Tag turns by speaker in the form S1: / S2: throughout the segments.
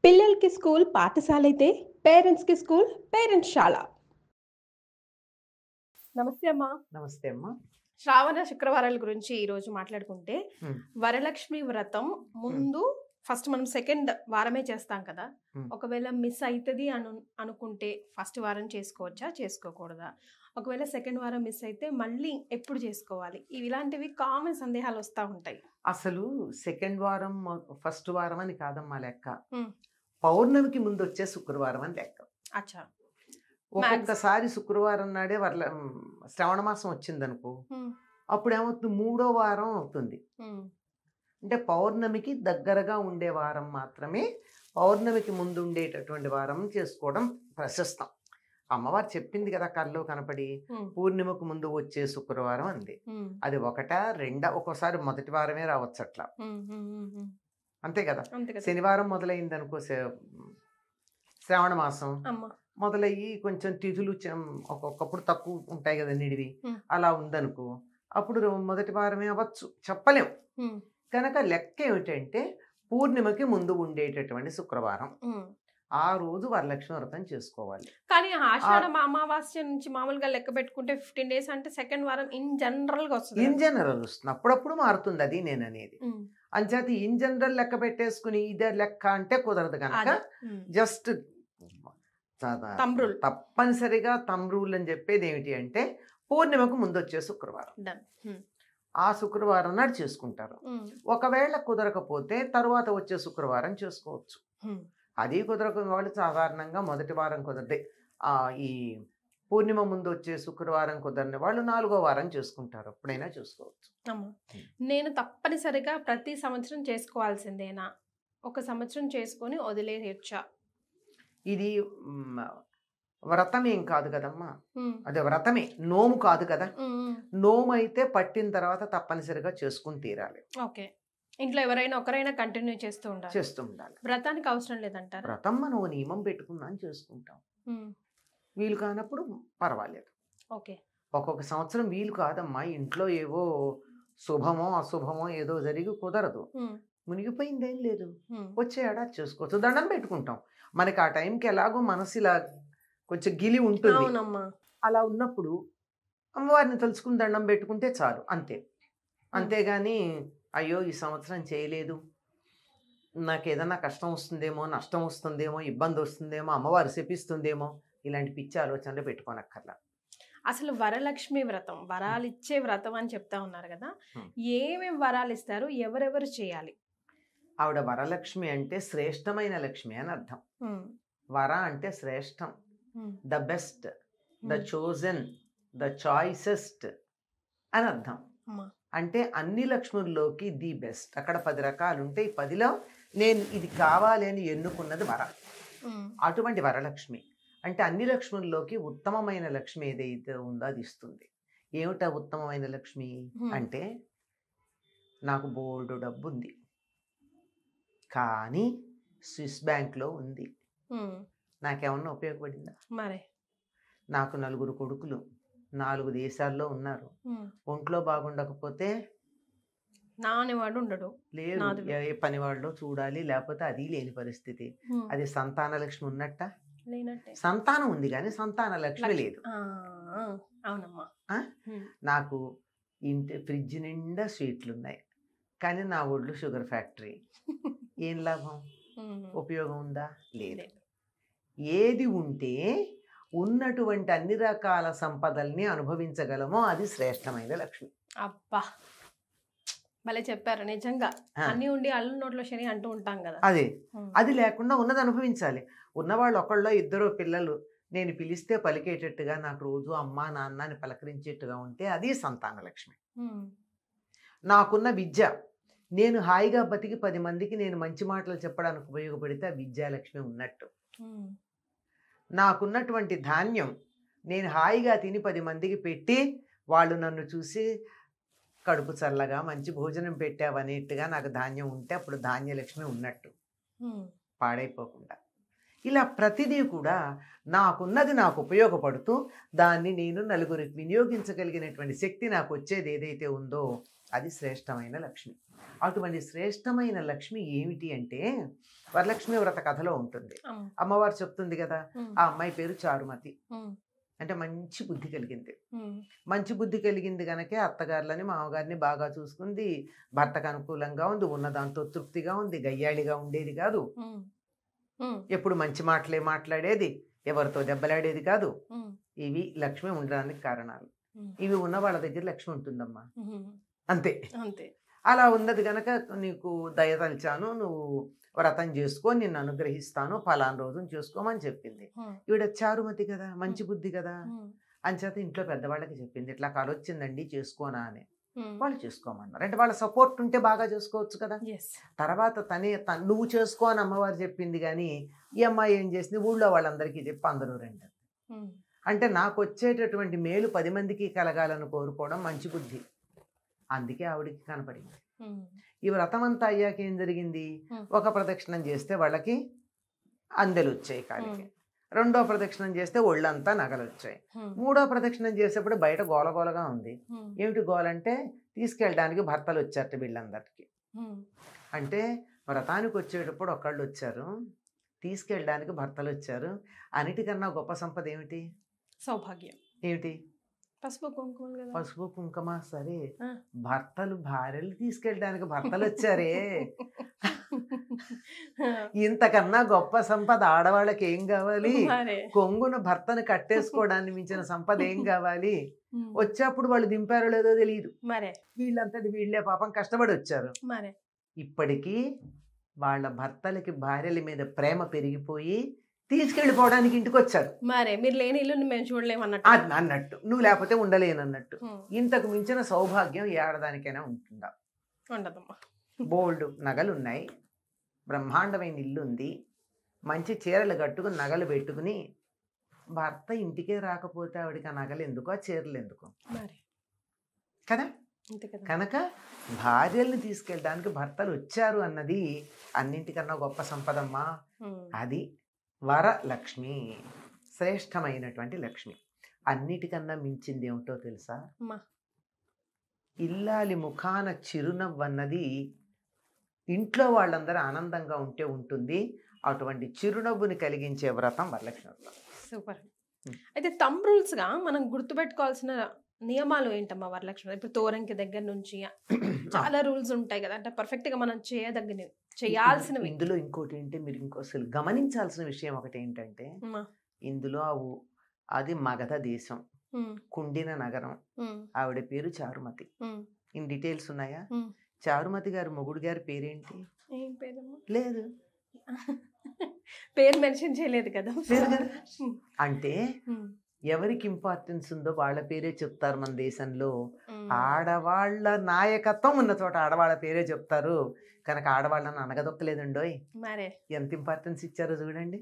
S1: పిల్లలకి స్కూల్ పాఠశాలైతే పేరెంట్స్‌కి స్కూల్ పేరెంట్స్‌శాల. నమస్తే అమ్మా.
S2: నమస్తే అమ్మ.
S1: శ్రావణ శుక్రవారాల గురించి ఈరోజు మాట్లాడుకుంటే,
S2: హ్మ్.
S1: వరలక్ష్మి వ్రతం ముందు ఫస్ట్ మనం సెకండ్ వారమే చేస్తాం కదా!
S2: హ్మ్.
S1: ఒకవేళ మిస్ అయితది అనుకుంటే ఫస్ట్ వారం చేసుకోవచ్చా? చేసుకోకూడదా? ఒకవేళ సెకండ్ వారం మిస్ అయితే మళ్ళీ ఎప్పుడు చేసుకోవాలి? ఇలాంటివి కామన్ సందేహాలు వస్తా ఉంటాయి.
S2: అసలు సెకండ్ వారం, ఫస్ట్ వారం అని కాదమ్మా లెక్క.
S1: హ్మ్.
S2: పౌర్ణమికి ముందొచ్చే శుక్రవారం అని లెక్క.
S1: అచ్చా!
S2: ఒక్కొక్కసారి శుక్రవారం నాడే శ్రావణ మాసం వచ్చిందనుకో,
S1: హ్మ్.
S2: అప్పుడేమవుతుంది మూడో వారం అవుతుంది.
S1: హ్మ్.
S2: అంటే పౌర్ణమికి దగ్గరగా ఉండే వారం మాత్రమే, పౌర్ణమికి ముందు ఉండేటటువంటి వారం చేసుకోవడం ప్రశస్తం. అమ్మవారు చెప్పింది కదా కల్లో కనపడి,
S1: హ్మ్.
S2: పూర్ణిమకు ముందు వచ్చే శుక్రవారం అంది.
S1: హ్మ్.
S2: అది ఒకటా, రెండా, ఒక్కోసారి మొదటి వారమే రావచ్చు అట్లా.
S1: హ్మ్. హ్మ్. హ్మ్. హ్మ్.
S2: అంతే కదా!
S1: అంతే కదా!
S2: శనివారం మొదలైందనుకో శ్రావణ మాసం
S1: అమ్మ.
S2: మొదలయ్యి కొంచెం తిథులు ఒక్కొక్కప్పుడు తక్కువ ఉంటాయి కదా నిడివి.
S1: హ్మ్.
S2: అలా ఉందనుకో, అప్పుడు మొదటి వారమే అవ్వచ్చు, చెప్పలేం.
S1: హ్మ్.
S2: కనుక లెక్క ఏమిటంటే పూర్ణిమకి ముందు ఉండేటటువంటి శుక్రవారం.
S1: హ్మ్.
S2: ఆ రోజు వరలక్ష్మి వ్రతం చేసుకోవాలి.
S1: కానీ ఆషాఢ
S2: ఆ
S1: అమావాస్య నుంచి మామూలుగా లెక్క పెట్టుకుంటే 15 డేస్ అంటే సెకండ్ వారం ఇన్ జనరల్‌గా వస్తది
S2: ఇన్
S1: కదా!
S2: జనరల్ వస్తుంది. అప్పుడప్పుడు మారుతుంది, అది నేననేది.
S1: హ్మ్.
S2: అంచేత ఇన్ జనరల్ లెక్క పెట్టేసుకుని ఇదే లెక్క అంటే కుదరదు గనక
S1: అదే. హ్మ్.
S2: Just
S1: thumb rule.
S2: తప్పనిసరిగా థంబ్ రూల్ అని చెప్పేది ఏమిటి అంటే పూర్ణిమకు ముందొచ్చే శుక్రవారం.
S1: డన్. హ్మ్.
S2: ఆ శుక్రవారం నాడు చేసుకుంటారు.
S1: హ్మ్.
S2: ఒకవేళ కుదరకపోతే తరువాత వచ్చే శుక్రవారం చేసుకోవచ్చు.
S1: హ్మ్.
S2: అది కుదరని వాళ్ళు సాధారణంగా మొదటి వారం కుదరదే ఈ పూర్ణిమ ముందు వచ్చే శుక్రవారం కుదరని వాళ్ళు 4గో వారం చేసుకుంటారు. అప్పుడైనా చేసుకోవచ్చు.
S1: అమ్మ. నేను తప్పనిసరిగా ప్రతి సంవత్సరం చేసుకోవాల్సిందేనా? ఒక సంవత్సరం చేసుకొని వదిలేయొచ్చా?
S2: ఇది హ్మ్. వ్రతమేం కాదు కదమ్మా!
S1: హ్మ్.
S2: అదే వ్రతమే. నోము కాదు కదా!
S1: హ్మ్. హ్మ్.
S2: నోమైతే పట్టిన తర్వాత తప్పనిసరిగా చేసుకొని తీరాలి.
S1: ఓకే. ఇంట్లో ఎవరైనా ఒకరైనా కంటిన్యూ చేస్తూ ఉండాలి.
S2: చేస్తూ ఉండాలి.
S1: వ్రతానికి అవసరం లేదంటారా?
S2: వ్రతం మనం ఓ నియమం పెట్టుకున్నాం చేసుకుంటాం.
S1: హ్మ్.
S2: వీలు కానప్పుడు పర్వాలేదు.
S1: ఓకే.
S2: ఒక్కొక్క సంవత్సరం వీలు కాదమ్మా. ఇంట్లో ఏవో శుభమో, అశుభమో ఏదో జరిగి కుదరదు.
S1: హ్మ్.
S2: మునిగిపోయిందేం లేదు.
S1: హ్మ్.
S2: వచ్చే ఏడాది చేసుకోవచ్చు. దండం పెట్టుకుంటాం. మనకి ఆ టైంకి ఎలాగో మనసు ఇలా కొంచెం గిలి ఉంటుంది.
S1: అవునమ్మా.
S2: అలా ఉన్నప్పుడు అమ్మవారిని తలుచుకుని దండం పెట్టుకుంటే చాలు అంతే.
S1: హ్మ్.
S2: అంతేగాని అయ్యో! ఈ సంవత్సరం చేయలేదు. నాకేదన్నా కష్టం వస్తుందేమో, నష్టం వస్తుందేమో, ఇబ్బందొస్తుందేమో, అమ్మవారు శపిస్తుందేమో, ఇలాంటి పిచ్చి ఆలోచనలు పెట్టుకోనక్కర్లా.
S1: అసలు వరలక్ష్మి వ్రతం, వరాలిచ్చే వ్రతం అని చెప్తా ఉన్నారు గదా!
S2: హ్మ్.
S1: ఏమేం వరాలిస్తారు? ఎవరెవరు చేయాలి?
S2: ఆవిడ వరలక్ష్మి అంటే శ్రేష్టమైన లక్ష్మి అని అర్థం.
S1: హ్మ్.
S2: వర అంటే శ్రేష్టం.
S1: హ్మ్.
S2: ద బెస్ట్, ద
S1: హ్మ్.
S2: చోజన్, ద చాయిసెస్ట్ అని అర్థం.
S1: అమ్మా!
S2: అంటే అన్ని లక్ష్ముల్లోకి ది బెస్ట్. అక్కడ 10 రకాలుంటే ఈ 10లో నేను ఇది కావాలి అని ఎన్నుకున్నది వర.
S1: హ్మ్.
S2: అటువంటి వరలక్ష్మి. అంటే అన్ని లక్ష్ముల్లోకి ఉత్తమమైన లక్ష్మి ఏదైతే ఉందో అది ఇస్తుంది. ఏమిటా ఉత్తమమైన లక్ష్మి?
S1: హ్మ్.
S2: అంటే నాకు బోలెడు డబ్బుంది. కానీ స్విస్ బ్యాంక్‌లో ఉంది.
S1: హ్మ్.
S2: నాకేమన్నా ఉపయోగపడిందా?
S1: మరి.
S2: నాకు నలుగురు కొడుకులు. 4 దేశాల్లో ఉన్నారు.
S1: హ్మ్.
S2: ఒంట్లో బాగుండకపోతే
S1: నా అనేవాడు ఉండడు.
S2: లేరు.
S1: నాది
S2: ఏ పనివాళ్ళో చూడాలి. లేపోతే అది లేని పరిస్థితి.
S1: హ్మ్.
S2: అది సంతాన లక్ష్మి ఉన్నట్టా?
S1: లేనట్టే.
S2: సంతానం ఉంది గానీ సంతాన లక్ష్మి లేదు.
S1: ఆ! ఆ! అవునమ్మా.
S2: ఆ!
S1: హ్మ్.
S2: నాకు ఫ్రిడ్జ్ నిండా స్వీట్లున్నాయి. కానీ నా ఒళ్ళు షుగర్ ఫ్యాక్టరీ. ఏం లాభం?
S1: హ్మ్.
S2: ఉపయోగం ఉందా? లేదు.
S1: లేదు.
S2: ఏది ఉంటే ఉన్నటువంటి అన్ని రకాల సంపదల్ని అనుభవించగలమో అది శ్రేష్టమైన లక్ష్మి.
S1: అబ్బా! భలే చెప్పారు నిజంగా.
S2: ఆ!
S1: అన్నీ ఉండి అల్లు నోట్లో శని అంటూ ఉంటాం గదా!
S2: అదే.
S1: హ్మ్.
S2: అది లేకుండా ఉన్నది అనుభవించాలి. ఉన్నవాళ్ళు ఒకళ్ళో ఇద్దరో పిల్లలు నేను పిలిస్తే పలికేటట్టుగా నాకు రోజు అమ్మా, నాన్న అని పలకరించేట్టుగా ఉంటే అది సంతాన లక్ష్మి.
S1: హ్మ్.
S2: నాకున్న విద్య నేను హాయిగా బతికి 10 మందికి నేను మంచి మాటలు చెప్పడానికి ఉపయోగపడితే ఆ విద్యాలక్ష్మి ఉన్నట్టు.
S1: హ్మ్.
S2: నాకున్నటువంటి ధాన్యం నేను హాయిగా తిని 10 మందికి పెట్టి వాళ్ళు నన్ను చూసి కడుపు చల్లగా మంచి భోజనం పెట్టావనేట్టుగా నాకు ధాన్యం ఉంటే అప్పుడు ధాన్యలక్ష్మి ఉన్నట్టు.
S1: హ్మ్.
S2: పాడైపోకుండా. ఇలా ప్రతిదీ కూడా నాకున్నది నాకు ఉపయోగపడుతూ దాన్ని నేను నలుగురికి వినియోగించగలిగినటువంటి శక్తి నాకొచ్చేది ఏదైతే ఉందో అది శ్రేష్టమైన లక్ష్మి. అటువంటి శ్రేష్టమైన లక్ష్మి ఏమిటి అంటే వరలక్ష్మి వ్రత కథలో ఉంటుంది. అమ్మవారు చెప్తుంది కదా, ఆ అమ్మాయి పేరు చారుమతి. అంటే మంచి బుద్ధి కలిగింది. మంచి బుద్ధి కలిగింది కనుకే అత్తగారులని మామగారిని బాగా చూసుకుంది, భర్తకు అనుకూలంగా ఉంది, ఉన్నదాంతో తృప్తిగా ఉంది, గయ్యాళిగా ఉండేది కాదు, ఎప్పుడు మంచి మాటలే మాట్లాడేది, ఎవరితో దెబ్బలాడేది కాదు. ఇవి లక్ష్మి ఉండడానికి కారణాలు. ఇవి ఉన్న వాళ్ళ దగ్గర లక్ష్మి ఉంటుందమ్మా, అంతే అంతే. అలా ఉన్నది గనక నీకు దయతలిచాను, నువ్వు వ్రతం చేసుకో, నిన్ను అనుగ్రహిస్తాను, ఫలానా రోజును చేసుకోమని చెప్పింది. ఈవిడ చారుమతి కదా, మంచి బుద్ధి కదా, అంచేత ఇంట్లో పెద్దవాళ్ళకి చెప్పింది, ఇట్లా కాలొచ్చిందండి చేసుకోనా అని. వాళ్ళు చేసుకోమన్నారు. అంటే వాళ్ళ సపోర్ట్ ఉంటే బాగా చేసుకోవచ్చు కదా. తర్వాత నువ్వు చేసుకో అని అమ్మవారు చెప్పింది కానీ ఈ అమ్మాయి ఏం చేసింది, ఊళ్ళో వాళ్ళందరికీ చెప్పి అందరూ రండి. అంటే నాకు వచ్చేటటువంటి మేలు 10 మందికి కలగాలని కోరుకోవడం మంచి బుద్ధి. అందుకే ఆవిడికి కనపడింది. ఈ వ్రతం అంతా అయ్యాక ఏం జరిగింది, ఒక ప్రదక్షిణం చేస్తే వాళ్ళకి అందెలు వచ్చాయి కాలికి, రెండో ప్రదక్షిణం చేస్తే ఒళ్ళంతా నగలు వచ్చాయి, మూడో ప్రదక్షిణం చేసేప్పుడు బయట గోలగోలగా ఉంది. ఏమిటి గోలంటే తీసుకెళ్ళడానికి భర్తలు వచ్చారట వీళ్ళందరికీ. అంటే వ్రతానికి వచ్చేటప్పుడు ఒకళ్ళు వచ్చారు, తీసుకెళ్ళడానికి భర్తలు వచ్చారు. అన్నిటికన్నా గొప్ప సంపద ఏమిటి, సౌభాగ్యం. ఏమిటి, పసుపు కుంకుమ. పసుపు కుంకుమ సరే, భర్తలు భార్యలు తీసుకెళ్ళడానికి భర్తలు వచ్చారే, ఇంతకన్నా గొప్ప సంపద ఆడవాళ్ళకి ఏం కావాలి? కొంగున భర్తను కట్టేసుకోవడాన్ని మించిన సంపద ఏం కావాలి? వచ్చేప్పుడు వాళ్ళు దింపారో లేదో తెలియదు, వీళ్ళంతటి వీళ్ళే పాపం కష్టపడి వచ్చారు. ఇప్పటికీ వాళ్ళ భర్తలకి భార్యల మీద ప్రేమ పెరిగిపోయి తీసుకెళ్ళిపోవడానికి ఇంటికి వచ్చారు. మరే మీరు లేని ఇల్లు మేము చూడలేము అన్నట్టు, నువ్వు లేకపోతే ఉండలేనన్నట్టు. ఇంతకు మించిన సౌభాగ్యం ఏ ఆడదానికైనా ఉంటుందా? ఉండదమ్మా. బోల్డ్ నగలు ఉన్నాయి, బ్రహ్మాండమైన ఇల్లు ఉంది, మంచి చీరలు కట్టుకుని నగలు పెట్టుకుని భర్త ఇంటికే రాకపోతే ఆవిడికి ఆ నగలు ఎందుకు, ఆ చీరలు ఎందుకు కదా. కనుక భార్యల్ని తీసుకెళ్ళడానికి భర్తలు వచ్చారు అన్నది అన్నింటికన్నా గొప్ప సంపదమ్మా. అది వరలక్ష్మి, శ్రేష్టమైనటువంటి లక్ష్మి. అన్నిటికన్నా మించింది ఏమిటో తెలుసా, ఇల్లాలి ముఖాన చిరునవ్వు అన్నది ఇంట్లో వాళ్ళందరూ ఆనందంగా ఉంటే ఉంటుంది. అటువంటి చిరునవ్వుని కలిగించే వ్రతం వరలక్ష్మి వ్రతం. సూపర్. అయితే థంబ్ రూల్స్గా మనం గుర్తుపెట్టుకోవాల్సిన నియమాలు ఏంటమ్మా వరలక్ష్మి? ఇప్పుడు తోరంకి దగ్గర నుంచి చాలా రూల్స్ ఉంటాయి కదా, అంటే పర్ఫెక్ట్గా మనం చేయాల్సినవి. ఇందులో ఇంకోటి ఏంటి, మీరు అసలు గమనించాల్సిన విషయం ఒకటి ఏంటంటే, ఇందులో అది మగధ దేశం, కుండిన నగరం, ఆవిడ పేరు చారుమతి. ఇన్ డీటెయిల్స్ ఉన్నాయా? చారుమతి గారు మొగుడు గారి పేరేంటి? లేదు, పేరు మెన్షన్ చేయలేదు కదా. అంటే ఎవరికి ఇంపార్టెన్స్ ఉందో వాళ్ళ పేరే చెప్తారు మన దేశంలో. ఆడవాళ్ళ నాయకత్వం ఉన్న చోట ఆడవాళ్ళ పేరే చెప్తారు. కనుక ఆడవాళ్ళని అనగదొక్కలేదండోయ్, ఎంత ఇంపార్టెన్స్ ఇచ్చారో చూడండి.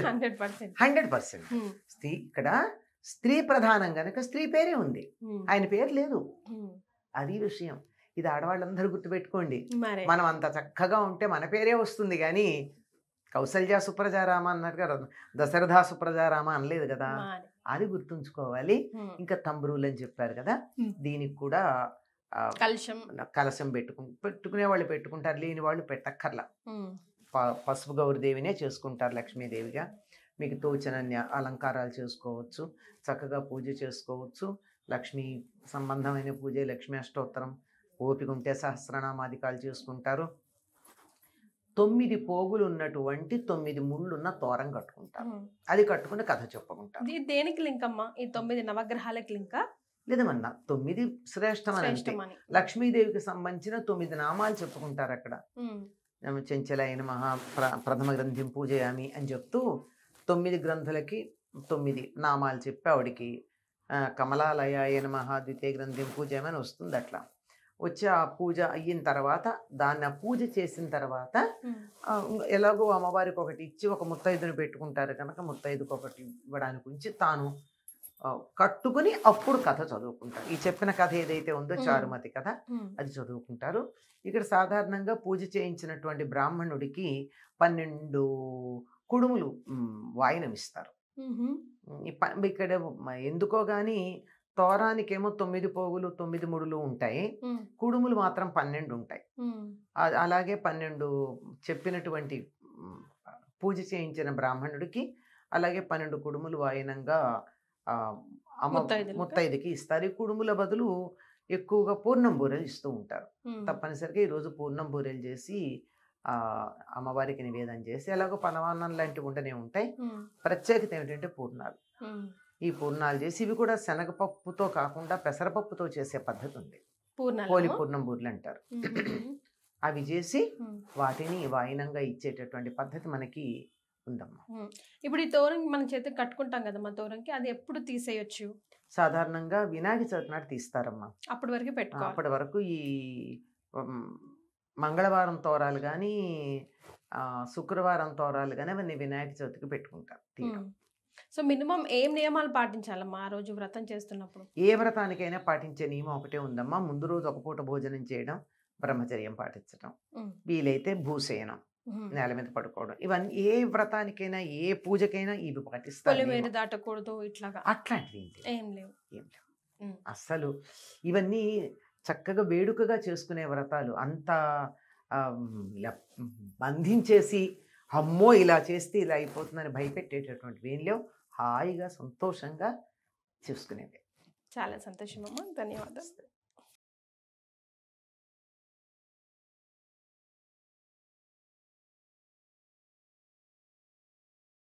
S2: 100%. స్త్రీ ఇక్కడ స్త్రీ ప్రధానం కనుక స్త్రీ పేరే ఉంది, ఆయన పేరు లేదు. అది విషయం. ఇది ఆడవాళ్ళందరూ గుర్తుపెట్టుకోండి. మనం అంత చక్కగా ఉంటే మన పేరే వస్తుంది కానీ కౌసల్య సుప్రజారామ అన్నట్టుగా దశరథ సుప్రజారామ అనలేదు కదా, అది గుర్తుంచుకోవాలి. ఇంకా తంబ్రూలు అని చెప్పారు కదా, దీనికి కూడా కలశం పెట్టుకునే వాళ్ళు పెట్టుకుంటారు, లేని వాళ్ళు పెట్టక్కర్లా. పసుపు గౌరీదేవినే చేసుకుంటారు లక్ష్మీదేవిగా. మీకు తోచనన్ని అలంకారాలు చేసుకోవచ్చు, చక్కగా పూజ చేసుకోవచ్చు. లక్ష్మీ సంబంధమైన పూజ, లక్ష్మీ అష్టోత్తరం, ఓపిక ఉంటే సహస్రనామాదికాలు చేసుకుంటారు. 9 పోగులు ఉన్నటువంటి 9 ముళ్ళున్న తోరం కట్టుకుంటారు. అది కట్టుకుని కథ చెప్పుకుంటారు. దేనికి లింక్ అమ్మా? ఈ 9 నవగ్రహాలకి లింకా? లేదమన్నా, 9 శ్రేష్టమని లక్ష్మీదేవికి సంబంధించిన 9 నామాలు చెప్పుకుంటారు అక్కడ. చెంచలైన మహా ప్రథమ గ్రంథిం పూజయామి అని చెప్తూ 9 గ్రంథులకి 9 నామాలు చెప్పి ఆవిడికి కమలాలయాయన మహా ద్వితీయ గ్రంథిం పూజయామి అని వస్తుంది. అట్లా వచ్చి ఆ పూజ అయిన తర్వాత దాన్ని ఆ పూజ చేసిన తర్వాత ఎలాగో అమ్మవారికి ఒకటి ఇచ్చి ఒక ముత్తైదుని పెట్టుకుంటారు కనుక ముత్తైదుకి ఒకటి ఇవ్వడానికి ఉంచి తాను కట్టుకుని అప్పుడు కథ చదువుకుంటారు. ఈ చెప్పిన కథ ఏదైతే ఉందో చారుమతి కథ, అది చదువుకుంటారు. ఇక్కడ సాధారణంగా పూజ చేయించినటువంటి బ్రాహ్మణుడికి 12 కుడుములు వాయినం ఇస్తారు. ఇక్కడ ఎందుకో కానీ తోరానికేమో 9 పోగులు 9 ముడులు ఉంటాయి. కుడుములు మాత్రం 12 ఉంటాయి. అలాగే 12 చెప్పినటువంటి పూజ చేయించిన బ్రాహ్మణుడికి అలాగే 12 కుడుములు వాయినంగా ముత్తైదుకి ఇస్తారు. ఈ కుడుముల బదులు ఎక్కువగా పూర్ణం బూరెలు ఇస్తూ ఉంటారు. తప్పనిసరిగా ఈరోజు పూర్ణం బూరెలు చేసి అమ్మవారికి నివేదన చేసి అలాగే పనవాన్నం లాంటివి ఉండనే ఉంటాయి. ప్రత్యేకత ఏమిటంటే పూర్ణాలు. ఈ పూర్ణాలు చేసి ఇవి కూడా శనగపప్పుతో కాకుండా పెసరపప్పుతో చేసే పద్ధతి ఉంది. పోలి పూర్ణం బూరెలు అంటారు. అవి చేసి వాటిని వాయినంగా ఇచ్చేటటువంటి పద్ధతి మనకి ఉందమ్మా.
S1: ఇప్పుడు ఈ తోరం మన చేతికి కట్టుకుంటాం కదమ్మా తోరంకి, అది ఎప్పుడు తీసేయొచ్చు?
S2: సాధారణంగా వినాయక చవితి నాడు తీస్తారమ్మా.
S1: అప్పటి వరకు పెట్టుకో.
S2: అప్పటి వరకు ఈ మంగళవారం తోరాలు కానీ శుక్రవారం తోరాలు కానీ అవన్నీ వినాయక చవితికి పెట్టుకుంటారు.
S1: సో మినిమం ఏం నియమాలు పాటించాలమ్మా ఆ రోజు వ్రతం చేస్తున్నప్పుడు?
S2: ఏ వ్రతానికైనా పాటించే నియమం ఒకటే ఉందమ్మా. ముందు రోజు ఒక పూట భోజనం చేయడం, బ్రహ్మచర్యం పాటించడం, వీలైతే భూసేనం, నేల మీద పడుకోవడం. ఇవన్నీ ఏ వ్రతానికైనా ఏ పూజకైనా ఇవి పాటిస్తారు.
S1: దాటకూడదు ఇట్లాగా
S2: అట్లాంటివి
S1: ఏం లేవు.
S2: అస్సలు ఇవన్నీ చక్కగా వేడుకగా చేసుకునే వ్రతాలు. అంత బంధించేసి అమ్మో ఇలా చేస్తే ఇలా అయిపోతుందని భయపెట్టేటటువంటివి ఏం లేవు. హాయిగా సంతోషంగా చూసుకునేవి.
S1: చాలా సంతోషం అమ్మా, ధన్యవాదాలు.